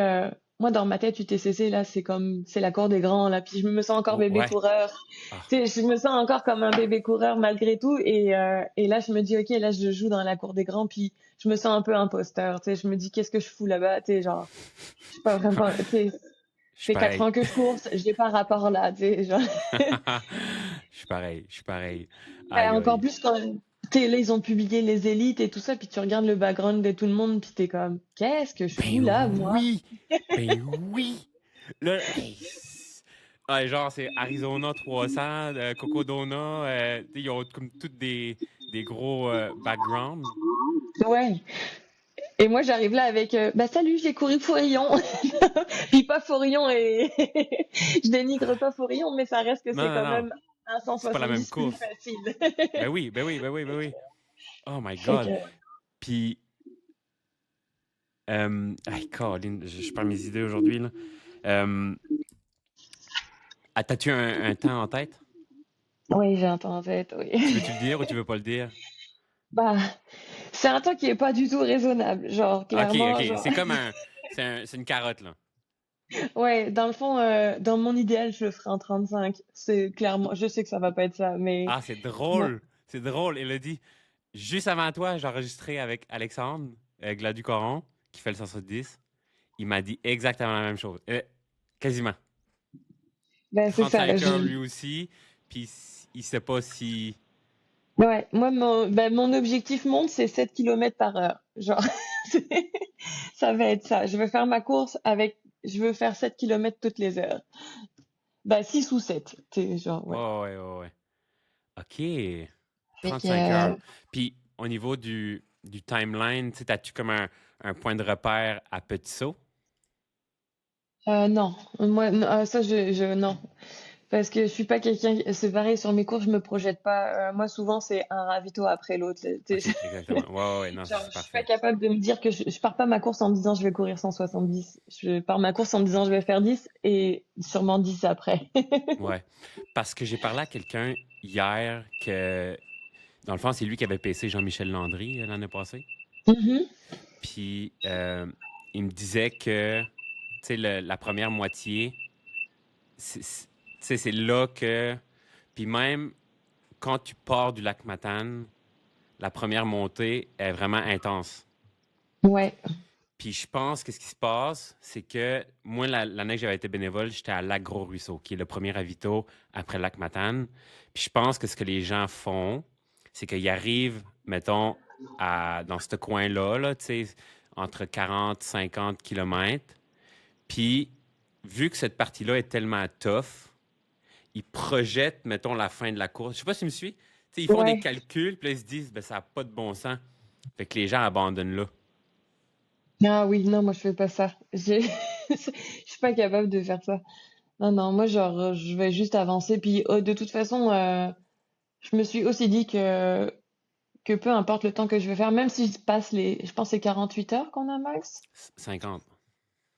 moi dans ma tête UTCC là, c'est la cour des grands là. Puis je me sens encore Oh, bébé ouais. coureur. Ah, Tu sais, je me sens encore comme un bébé coureur malgré tout. Et là je me dis ok, là je joue dans la cour des grands. Puis je me sens un peu imposteur. Tu sais, je me dis qu'est-ce que je fous là-bas. Tu sais, genre je sais pas vraiment. Tu sais, ça je suis fait 4 ans pareil. que je cours, j'ai pas rapport là. Tu sais, genre. Je suis pareil. Je suis pareil. Ben, Aïe, encore aïe. plus quand t'es là, ils ont publié les élites et tout ça, puis tu regardes le background de tout le monde, puis t'es comme, qu'est-ce que je fous Ben là, moi? oui! Ben oui! Là, hey, genre, c'est Arizona 300, Cocodona, ils ont comme toutes des gros backgrounds. Ouais. Et moi, j'arrive là avec, bah salut, j'ai couru Fourillon. Puis pas Fourillon et je dénigre pas Fourillon, mais ça reste que Non, c'est non, quand non. même un C'est pas la même 170 plus course. facile. Ben oui, ben oui, ben oui, ben oui. Oh my Fait God. que, Puis, hey, Colin, je perds mes idées aujourd'hui, là. Euh, T'as-tu un temps en tête? oui, j'ai un temps en tête, oui. Tu veux-tu le dire ou tu veux pas le dire? Bah, c'est un temps qui est pas du tout raisonnable. Genre, Ok, clairement, ok. genre, C'est une carotte, là. ouais, dans le fond, dans mon idéal, je le ferai en 35. C'est clairement, je sais que ça va pas être ça, mais Ah, c'est moi, drôle. C'est drôle. Il a dit, juste avant toi, j'ai enregistré avec Alexandre, Gladu Coron, qui fait le 170. Il m'a dit exactement la même chose. Quasiment. ben c'est ça. 35 heures lui aussi. Puis il sait pas si. Ouais, moi, mon objectif monte, c'est 7 kilomètres par heure. Genre, c'est- ça va être ça. Je veux faire ma course avec, je veux faire 7 kilomètres toutes les heures. Bah, 6 ou 7. C'est genre, ouais. Oh, ouais, ouais, ouais. OK. Fait que, 35 heures. Puis au niveau du timeline, tu sais, t'as-tu comme un point de repère à petit saut? non, moi, ça, non. Parce que je suis pas quelqu'un, c'est pareil, sur mes cours, je me projette pas. Moi, souvent, c'est un ravito après l'autre. OK, exactement. Ouais, ouais, ouais, non, ça, Genre, c'est je suis pas parfait. capable de me dire que je pars pas ma course en me disant je vais courir 170. Je pars ma course en me disant je vais faire 10 et sûrement 10 après. Ouais. Parce que j'ai parlé à quelqu'un hier que, dans le fond, c'est lui qui avait PC Jean-Michel Landry l'année passée. Mhm. Puis il me disait que, tu sais, la première moitié, tu sais, c'est là que. Puis même quand tu pars du lac Matane, la première montée est vraiment intense. Ouais, Puis je pense que ce qui se passe, c'est que moi, l'année que j'avais été bénévole, j'étais à Lac Gros-Ruisseau, qui est le premier ravito après Lac Matane. Puis je pense que ce que les gens font, c'est qu'ils arrivent, mettons, dans ce coin-là, là, tu sais, entre 40 50 kilomètres. Puis, vu que cette partie-là est tellement tough, ils projettent, mettons, la fin de la course. Je sais pas si tu me suis. Tu sais, ils font des ouais. calculs, puis là, ils se disent, ben, ça n'a pas de bon sens. Fait que les gens abandonnent là. Ah oui, non, moi je fais pas ça. Je suis pas capable de faire ça. Non, non, moi genre je vais juste avancer. Puis de toute façon, je me suis aussi dit que peu importe le temps que je vais faire, même si je passe je pense que c'est 48 heures qu'on a max. 50.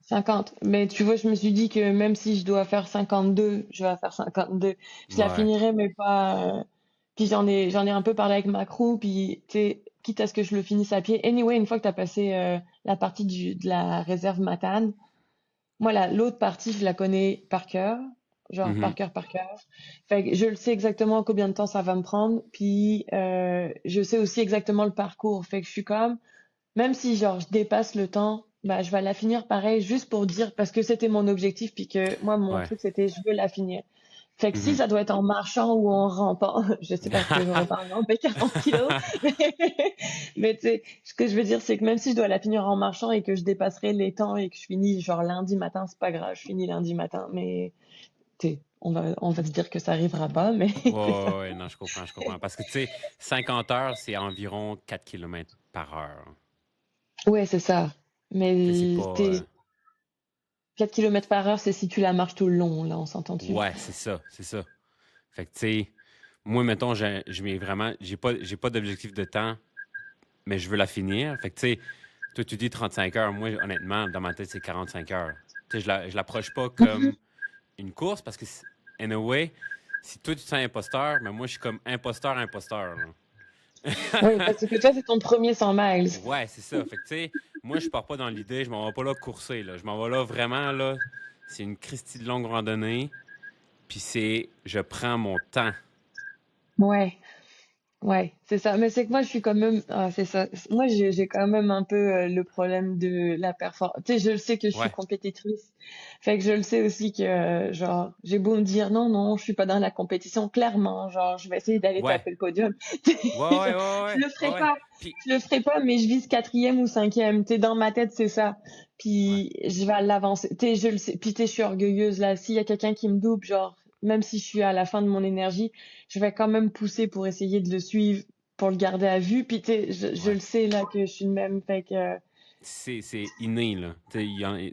50. Mais tu vois, je me suis dit que même si je dois faire 52, je vais faire 52. Je la Ouais. finirai, mais pas. Puis j'en ai un peu parlé avec ma crew, puis tu sais, quitte à ce que je le finisse à pied. Anyway, une fois que tu as passé la partie de la réserve Matane, moi, l'autre partie, je la connais par cœur. Genre Mhm. par cœur. Fait que je le sais exactement combien de temps ça va me prendre. Puis je sais aussi exactement le parcours. Fait que je suis comme, même si genre je dépasse le temps, bah je vais la finir pareil juste pour dire parce que c'était mon objectif puis que moi mon Ouais. truc c'était je veux la finir. Fait que si Mhm. ça doit être en marchant ou en rampant, je sais pas ce que j'aurais pas rampé 40 kilos, mais tu sais, ce que je veux dire c'est que même si je dois la finir en marchant et que je dépasserai les temps et que je finis genre lundi matin, c'est pas grave, je finis lundi matin, mais tu sais, on va se dire que ça arrivera pas, mais Ouais, c'est ouais, ça. ouais, non, je comprends, je comprends. Parce que, tu sais, 50 heures, c'est environ 4 kilomètres par heure. Ouais, c'est ça. Tu sais, c'est Mais pas... 4 km/h, c'est si tu la marches tout le long, là, on s'entend dessus. Ouais, c'est ça, c'est ça. Fait que, tu sais, moi, mettons, je mets vraiment... j'ai pas d'objectif de temps, mais je veux la finir. Fait que, tu sais, toi, tu dis 35 heures. Moi, honnêtement, dans ma tête, c'est 45 heures. Tu sais, je l'approche pas comme une course parce que, in a way, si toi, tu te sens imposteur, mais moi, je suis comme imposteur, imposteur, là. Oui, parce que toi, c'est ton premier 100 miles. Ouais, c'est ça. Fait que, tu sais, moi, je pars pas dans l'idée, je m'en vais pas là courser, là. Je m'en vais là vraiment, là. C'est une Christie de longue randonnée, puis je prends mon temps. Ouais. Ouais, c'est ça. Mais c'est que moi, je suis quand même, c'est ça. Moi, j'ai quand même un peu le problème de la performance. Tu sais, je le sais que je suis Ouais, compétitrice. Fait que je le sais aussi que, genre, j'ai beau me dire non, non, je suis pas dans la compétition, clairement. Genre, je vais essayer d'aller ouais, taper le podium. ouais, ouais, ouais, Je ouais, le ouais, ferai ouais. pas. Puis, Je le ferai pas, mais je vise quatrième ou cinquième. Tu sais, dans ma tête, c'est ça. ouais, Puis, je vais l'avancer. Tu sais, je le sais. Puis, tu sais, je suis orgueilleuse, là. S'il y a quelqu'un qui me double, genre, même si je suis à la fin de mon énergie, je vais quand même pousser pour essayer de le suivre, pour le garder à vue. Puis, tu sais, je ouais. le sais, là, que je suis de même. Fait que, C'est inné, là. Tu sais,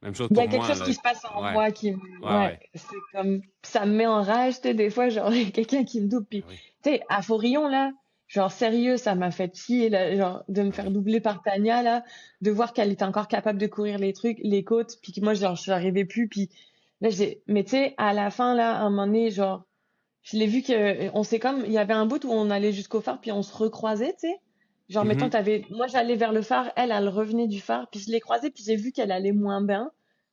même chose il y pour a quelque moi, chose là. qui se passe en Ouais, moi qui ouais, ouais, ouais. c'est comme, ça me met en rage, tu sais, des fois, genre, il y a quelqu'un qui me double. Puis, Ben oui, tu sais, à Forillon, là, genre, sérieux, ça m'a fait chier, là, genre, de me ben faire oui. doubler par Tania, là, de voir qu'elle était encore capable de courir les trucs, les côtes, puis que moi, genre, je n'arrivais plus. Puis là, mais tu sais, à la fin, là, à un moment donné, genre, je l'ai vu que on s'est comme, il y avait un bout où on allait jusqu'au phare, puis on se recroisait, tu sais. Genre, mettons, Mhm. moi, j'allais vers le phare, elle revenait du phare, puis je l'ai croisée, puis j'ai vu qu'elle allait moins bien.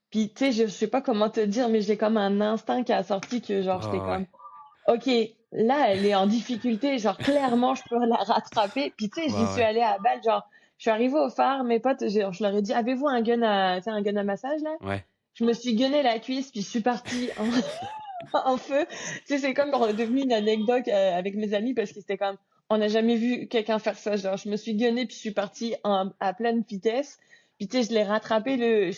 Puis, tu sais, je sais pas comment te dire, mais j'ai comme un instinct qui a sorti que, genre, j'étais Ouais, comme, OK, là, elle est en difficulté, genre, clairement, je peux la rattraper. Puis, tu sais, ouais, j'y suis ouais, allée à balle, genre, je suis arrivée au phare, mes potes, je leur ai dit, avez-vous un gun tu sais, un gun à massage, là? ouais. Je me suis gunné la cuisse, puis je suis partie en feu. Tu sais, c'est comme devenu une anecdote avec mes amis parce que c'était comme, on n'a jamais vu quelqu'un faire ça. Genre, je me suis gueulée puis je suis partie à pleine vitesse. Puis tu sais, je l'ai rattrapé, mais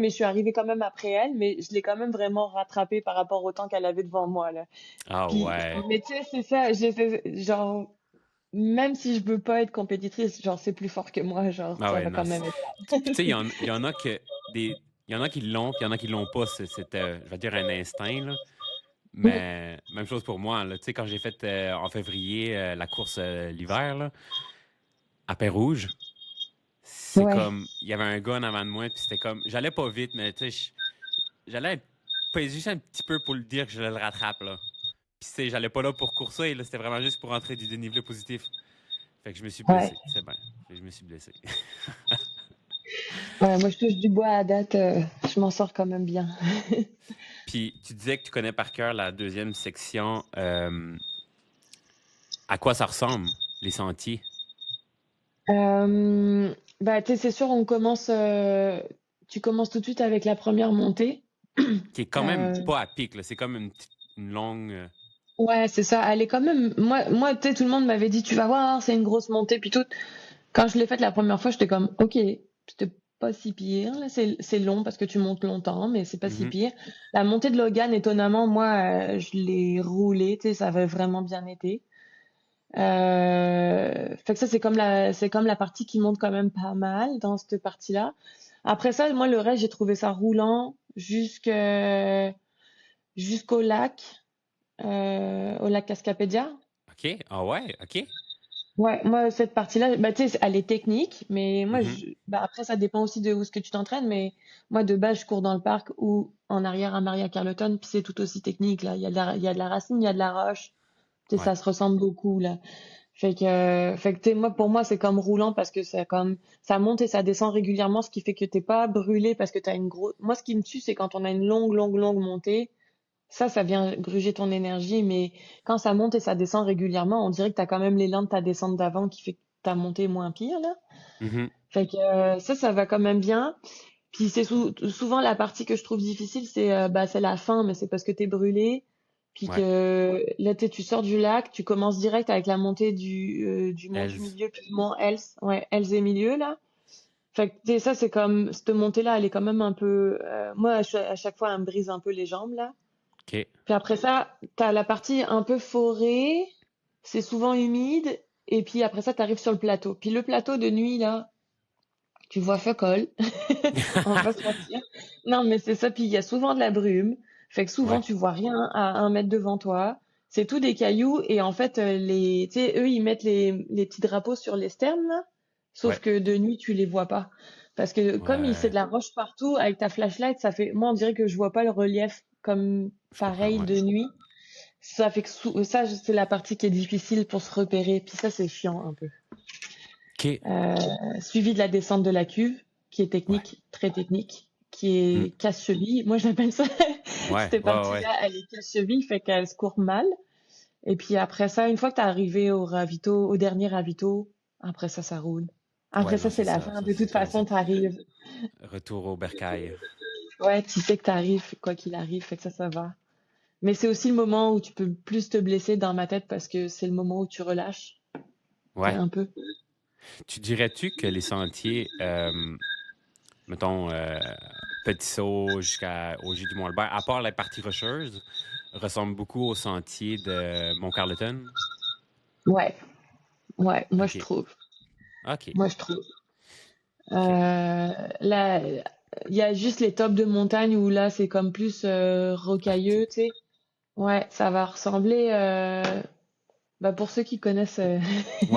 je suis arrivée quand même après elle, mais je l'ai quand même vraiment rattrapée par rapport au temps qu'elle avait devant moi, là. Ah Puis, ouais. mais tu sais, c'est ça, genre, même si je veux pas être compétitrice, genre, c'est plus fort que moi, genre, Ah ça ouais, va non. quand même être Puis tu sais, ça. il y en a il y en a qui l'ont, puis il y en a qui l'ont pas. Je vais dire un instinct, là. Mais même chose pour moi, là. Tu sais, quand j'ai fait en février la course l'hiver, là, à Pont-Rouge, c'est Ouais. comme, il y avait un gars en avant de moi, puis c'était comme, j'allais pas vite, mais tu sais, j'allais pas juste un petit peu pour le dire que je le rattrape, là. Puis tu sais, j'allais pas là pour courser, là, c'était vraiment juste pour entrer du dénivelé positif. Fait que je me suis Ouais. blessé, c'est bien. Fait que je me suis blessé. Ouais, moi, je touche du bois à date, je m'en sors quand même bien. Puis tu disais que tu connais par cœur la deuxième section. À quoi ça ressemble, les sentiers? Bah, tu sais, c'est sûr, tu commences tout de suite avec la première montée. Qui est quand même Euh, pas à pic, là. C'est comme une longue. ouais, c'est ça. Elle est quand même. Moi, tu sais, tout le monde m'avait dit, tu vas voir, c'est une grosse montée. Puis tout. Quand je l'ai faite la première fois, j'étais comme, ok, c'était pas si pire. Là, c'est long parce que tu montes longtemps, mais c'est pas si Mhm. pire. La montée de Logan, étonnamment, moi, je l'ai roulée. Tu sais, ça avait vraiment bien été. Fait que ça, c'est comme la partie qui monte quand même pas mal dans cette partie-là. Après ça, moi, le reste, j'ai trouvé ça roulant jusqu'au lac, au lac Cascapédia. OK. Ah ouais, OK. Ouais, moi, cette partie-là, bah, tu sais, elle est technique, mais moi, Mhm. bah, après, ça dépend aussi de où ce que tu t'entraînes, mais moi, de base, je cours dans le parc ou en arrière à Maria Carleton, puis c'est tout aussi technique, là. Il y a de la racine, il y a de la roche. Tu sais, Ouais. ça se ressemble beaucoup, là. Fait que, tu sais, moi, pour moi, c'est comme roulant parce que ça monte et ça descend régulièrement, ce qui fait que t'es pas brûlé parce que t'as une grosse, moi, ce qui me tue, c'est quand on a une longue, longue, longue montée. Ça vient gruger ton énergie, mais quand ça monte et ça descend régulièrement, on dirait que t'as quand même l'élan de ta descente d'avant qui fait que ta montée est moins pire, là. Mhm. Fait que, ça va quand même bien. Puis c'est souvent la partie que je trouve difficile, c'est la fin, mais c'est parce que t'es brûlé. Puis Ouais. que là, tu sors du lac, tu commences direct avec la montée du mont du Else. milieu, puis du mont Else, ouais, Else et milieu, là. Fait que, tu sais, ça, c'est comme, cette montée-là, elle est quand même un peu, moi, à chaque fois, elle me brise un peu les jambes, là. OK. Puis après ça, t'as la partie un peu forêt, c'est souvent humide, et puis après ça, t'arrives sur le plateau. Puis le plateau de nuit, là, tu vois fuck all, on va pas se mentir. Non, mais c'est ça, puis il y a souvent de la brume, fait que souvent Ouais, tu vois rien à 1 mètre devant toi. C'est tout des cailloux, et en fait, tu sais, eux, ils mettent les petits drapeaux sur les sternes, là, sauf ouais, que de nuit, tu les vois pas. Parce que comme c'est ouais. de la roche partout, avec ta flashlight, ça fait, moi, on dirait que je vois pas le relief comme Je comprends, pareil ouais. de nuit. Ça fait que ça, c'est la partie qui est difficile pour se repérer. Puis ça, c'est chiant un peu. OK. Euh, Suivi de la descente de la cuve, qui est Ouais. technique, très technique, qui Hmm. est casse-cheville. Moi, j'appelle ça. Ouais, Cette ouais, ouais. partie-là, elle est casse-cheville, fait qu'elle se court mal. Et puis après ça, une fois que t'es arrivé au ravito, au dernier ravito, après ça, ça roule. Ouais, Après ça, non, c'est c'est la ça. fin. Ça, De toute façon, t'arrives. retour au bercail. Ouais, tu sais que t'arrives, quoi qu'il arrive, fait que ça va. Mais c'est aussi le moment où tu peux plus te blesser dans ma tête parce que c'est le moment où tu relâches, tu sais, Ouais. un peu. Tu dirais-tu que les sentiers, mettons, Petit Saut jusqu'au J du Mont-Albert, à part la partie rocheuse, ressemblent beaucoup aux sentiers de Mont-Carleton? Ouais, ouais, moi je OK. trouve. OK. Moi je trouve. OK. Là, il y a juste les tops de montagne où là c'est comme plus Arctique. rocailleux, tu sais. Ouais, ça va ressembler. Bah pour ceux qui connaissent Ouais,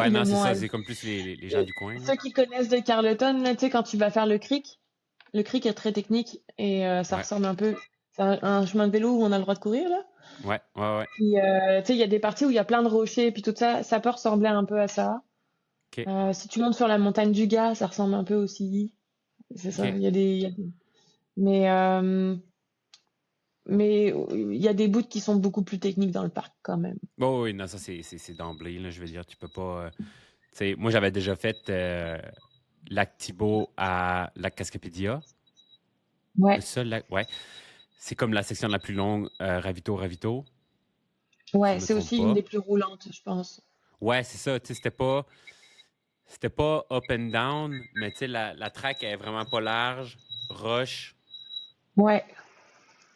le non, c'est Mont ça. Albert, C'est comme plus les gens du coin, là. ceux qui connaissent de Carleton, là, tu sais, quand tu vas faire le crick est très technique et ça Ouais. ressemble un peu. C'est un chemin de vélo où on a le droit de courir là. Ouais, ouais, ouais. Puis tu sais, il y a des parties où il y a plein de rochers, puis tout ça, ça peut ressembler un peu à ça. OK. Si tu montes sur la montagne du Gard, ça ressemble un peu aussi. C'est ça, OK. il y a des... Mais il y a des bouts qui sont beaucoup plus techniques dans le parc quand même. Bon, oui, non, ça, c'est d'emblée, là. Je veux dire, tu peux pas. Tu sais, moi, j'avais déjà fait Lac Thibault à Lac Cascapédia. Ouais, Ça, ouais. C'est comme la section la plus longue, Ravito, si ouais, je me c'est trompe aussi une pas. des plus roulantes, je pense. Ouais, c'est ça. Tu sais, c'était pas up and down, mais tu sais, la track est vraiment pas large, roche. Ouais,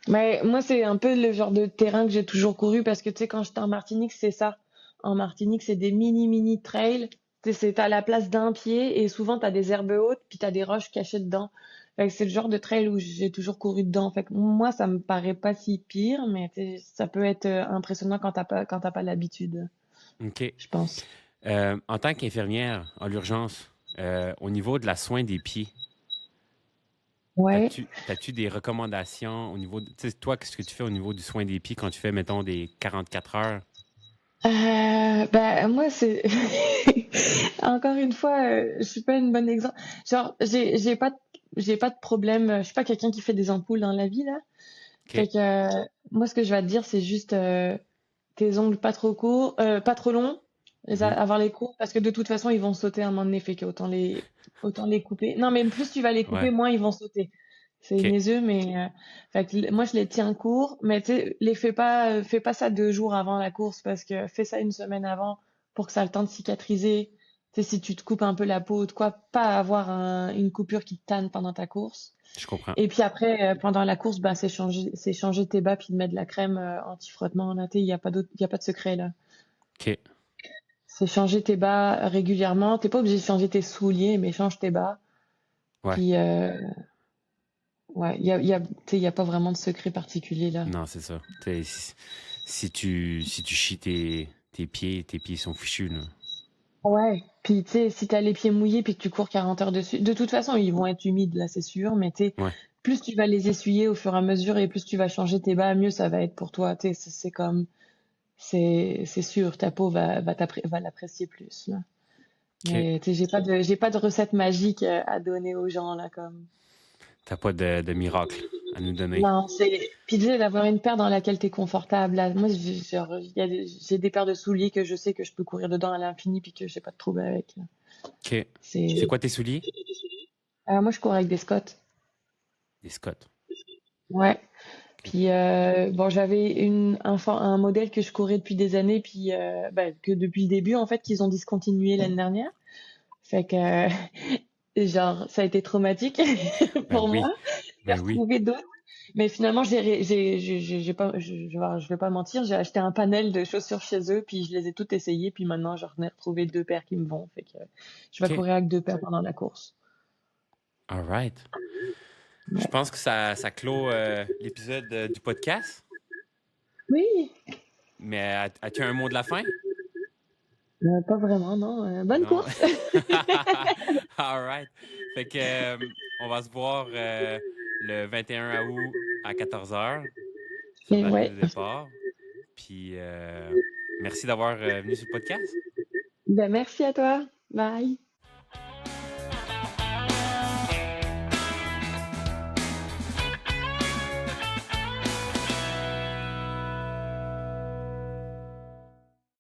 mais moi c'est un peu le genre de terrain que j'ai toujours couru parce que tu sais quand j'étais en Martinique c'est ça. En Martinique c'est des mini trails. Tu sais t'as la place d'un pied et souvent t'as des herbes hautes puis t'as des roches cachées dedans. Fait que c'est le genre de trail où j'ai toujours couru dedans. Fait que moi ça me paraît pas si pire, mais tu sais, ça peut être impressionnant quand t'as pas l'habitude, OK. je pense. En tant qu'infirmière en l'urgence, au niveau de la soin des pieds, Ouais. t'as-tu des recommandations au niveau de, tu sais, toi, qu'est-ce que tu fais au niveau du soin des pieds quand tu fais, mettons, des 44 heures? Bah moi c'est encore une fois je suis pas une bonne exemple. Genre j'ai pas de problème, je suis pas quelqu'un qui fait des ampoules dans la vie là. Fait OK. que moi ce que je vais te dire c'est juste tes ongles pas trop courts, pas trop longs, Mhm. avoir les courts parce que de toute façon ils vont sauter à un moment donné, fait que autant les couper. Non mais plus tu vas les couper, Ouais. moins ils vont sauter. C'est OK. niaiseux mais fait que moi je les tiens courts, mais tu sais les fais pas ça 2 jours avant la course parce que fais ça une semaine avant pour que ça ait le temps de cicatriser. Tu sais si tu te coupes un peu la peau ou de quoi, pas avoir une coupure qui te tanne pendant ta course. Je comprends. Et puis après, pendant la course, bah, c'est changer tes bas puis de mettre de la crème anti-frottement. Là, il y a pas d'autre, il y a pas de secret là. OK. C'est changer tes bas régulièrement. T'es pas obligé de changer tes souliers, mais change tes bas. Ouais. Puis ouais, tu sais, il y a pas vraiment de secret particulier là. Non, c'est ça. Tu sais, si tu chies tes pieds sont fichus, là. Ouais. Puis tu sais, si t'as les pieds mouillés puis que tu cours 40 heures dessus, de toute façon ils vont être humides là, c'est sûr. Mais tu sais, Ouais. plus tu vas les essuyer au fur et à mesure et plus tu vas changer tes bas, mieux ça va être pour toi. Tu sais, c'est comme c'est sûr, ta peau va l'apprécier plus là. OK. Mais tu sais, j'ai pas de recette magique à donner aux gens là comme. T'as pas de miracle à nous donner. Non, c'est puis tu sais, d'avoir une paire dans laquelle t'es confortable. Là, moi, j'ai des paires de souliers que je sais que je peux courir dedans à l'infini puis que j'ai pas de trouble avec. Là. OK. C'est C'est quoi tes souliers? moi, je cours avec des Scott. Des Scott. Ouais. OK. Puis bon, j'avais un modèle que je courais depuis des années puis bah, que depuis le début en fait qu'ils ont discontinué l'année dernière. Fait que genre ça a été traumatique Ben pour moi. oui. J'ai Ben oui. retrouvé d'autres. Mais finalement, j'ai pas, je vais pas mentir, j'ai acheté un panel de chaussures chez eux, puis je les ai toutes essayées, puis maintenant j'en ai retrouvé deux paires qui me vont, fait que je vais OK. courir avec deux paires pendant la course. All right. Je Ouais. pense que ça clôt l'épisode du podcast. Oui, Mais as-tu un mot de la fin? pas vraiment, non. Bonne Non. course. All right. Fait que on va se voir le 21 août à 14 heures sur Et l'arrivée ouais. de départ. Puis merci d'avoir venu sur le podcast. Ben merci à toi. Bye.